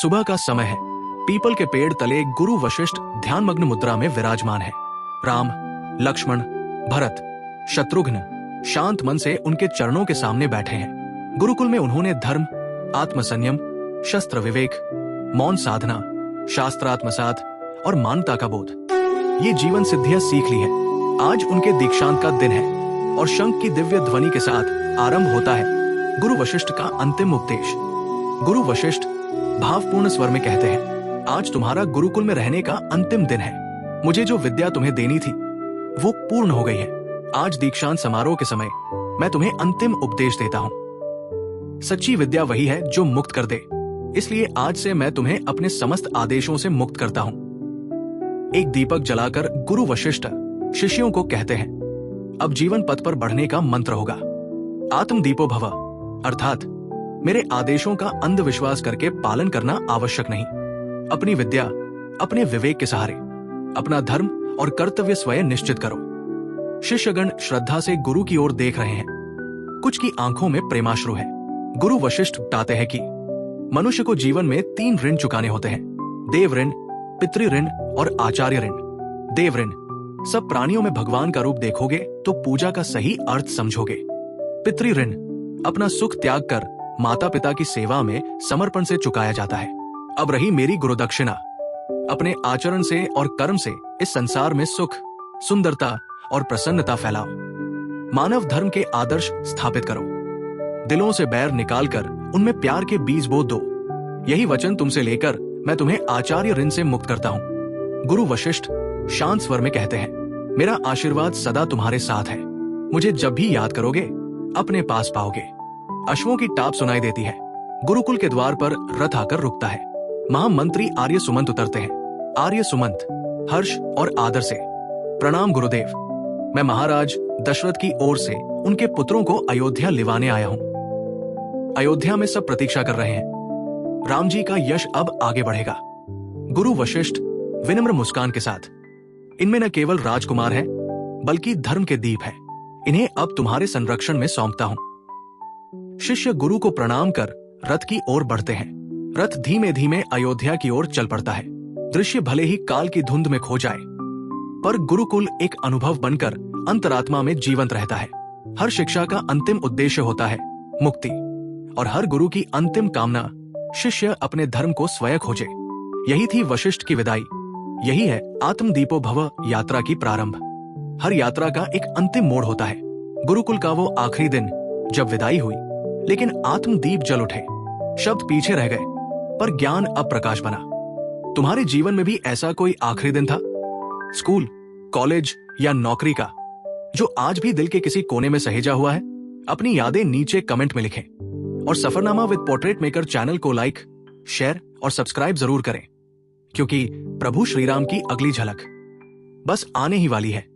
सुबह का समय है। पीपल के पेड़ तले गुरु वशिष्ठ ध्यानमग्न मुद्रा में विराजमान है। राम, लक्ष्मण, भरत, शत्रुघ्न शांत मन से उनके चरणों के सामने बैठे हैं। गुरुकुल में उन्होंने धर्म, आत्मसंयम, शस्त्र विवेक, मौन साधना, शास्त्रात्मसात और मानवता का बोध, ये जीवन सिद्धियां सीख ली है। आज उनके दीक्षांत का दिन है और शंख की दिव्य ध्वनि के साथ आरंभ होता है गुरु वशिष्ठ का अंतिम उपदेश। गुरु वशिष्ठ भावपूर्ण स्वर में कहते हैं, आज तुम्हारा गुरुकुल में रहने का अंतिम दिन है। मुझे जो विद्या तुम्हें देनी थी वो पूर्ण हो गई है। आज दीक्षांत समारोह के समय मैं तुम्हें अंतिम उपदेश देता हूं। सच्ची विद्या वही है जो मुक्त कर दे, इसलिए आज से मैं तुम्हें अपने समस्त आदेशों से मुक्त करता हूं। एक दीपक जलाकर गुरु वशिष्ठ शिष्यों को कहते हैं, अब जीवन पथ पर बढ़ने का मंत्र होगा। आत्म दीपो भव, अर्थात मेरे आदेशों का अंधविश्वास करके पालन करना आवश्यक नहीं। अपनी विद्या, अपने विवेक के सहारे अपना धर्म और कर्तव्य स्वयं निश्चित करो। शिष्यगण श्रद्धा से गुरु की ओर देख रहे हैं। कुछ की आंखों में प्रेमाश्रु है। गुरु वशिष्ठ बताते हैं कि मनुष्य को जीवन में 3 ऋण चुकाने होते हैं: देव ऋण, पितृ ऋण और आचार्य ऋण। देव ऋण, सब प्राणियों में भगवान का रूप देखोगे तो पूजा का सही अर्थ समझोगे। पितृ ऋण, अपना सुख त्याग कर माता पिता की सेवा में समर्पण से चुकाया जाता है। अब रही मेरी गुरुदक्षिणा, अपने आचरण से और कर्म से इस संसार में सुख, सुंदरता और प्रसन्नता फैलाओ। मानव धर्म के आदर्श स्थापित करो। दिलों से बैर निकालकर उनमें प्यार के बीज बो दो। यही वचन तुमसे लेकर मैं तुम्हें आचार्य ऋण से मुक्त करता हूं। गुरु वशिष्ठ शांत स्वर में कहते हैं, मेरा आशीर्वाद सदा तुम्हारे साथ है। मुझे जब भी याद करोगे अपने पास पाओगे। अश्वों की टाप सुनाई देती है। गुरुकुल के द्वार पर रथ आकर रुकता है। महामंत्री आर्य सुमंत उतरते हैं। आर्य सुमंत हर्ष और आदर से, प्रणाम गुरुदेव, मैं महाराज दशरथ की ओर से उनके पुत्रों को अयोध्या लिवाने आया हूं। अयोध्या में सब प्रतीक्षा कर रहे हैं। राम जी का यश अब आगे बढ़ेगा। गुरु वशिष्ठ विनम्र मुस्कान के साथ, इनमें न केवल राजकुमार है बल्कि धर्म के दीप है। इन्हें अब तुम्हारे संरक्षण में सौंपता हूं। शिष्य गुरु को प्रणाम कर रथ की ओर बढ़ते हैं। रथ धीमे धीमे अयोध्या की ओर चल पड़ता है। दृश्य भले ही काल की धुंध में खो जाए, पर गुरुकुल एक अनुभव बनकर अंतरात्मा में जीवंत रहता है। हर शिक्षा का अंतिम उद्देश्य होता है मुक्ति, और हर गुरु की अंतिम कामना शिष्य अपने धर्म को स्वयं खोजे। यही थी वशिष्ठ की विदाई। यही है आत्म दीपो भव यात्रा की प्रारंभ। हर यात्रा का एक अंतिम मोड़ होता है। गुरुकुल का वो आखिरी दिन जब विदाई हुई, लेकिन आत्म दीप जल उठे। शब्द पीछे रह गए पर ज्ञान अब प्रकाश बना। तुम्हारे जीवन में भी ऐसा कोई आखिरी दिन था, स्कूल, कॉलेज या नौकरी का, जो आज भी दिल के किसी कोने में सहेजा हुआ है? अपनी यादें नीचे कमेंट में लिखें और Safarnama with portrait maker channel को लाइक, शेयर और सब्सक्राइब जरूर करें, क्योंकि प्रभु श्रीराम की अगली झलक बस आने ही वाली है।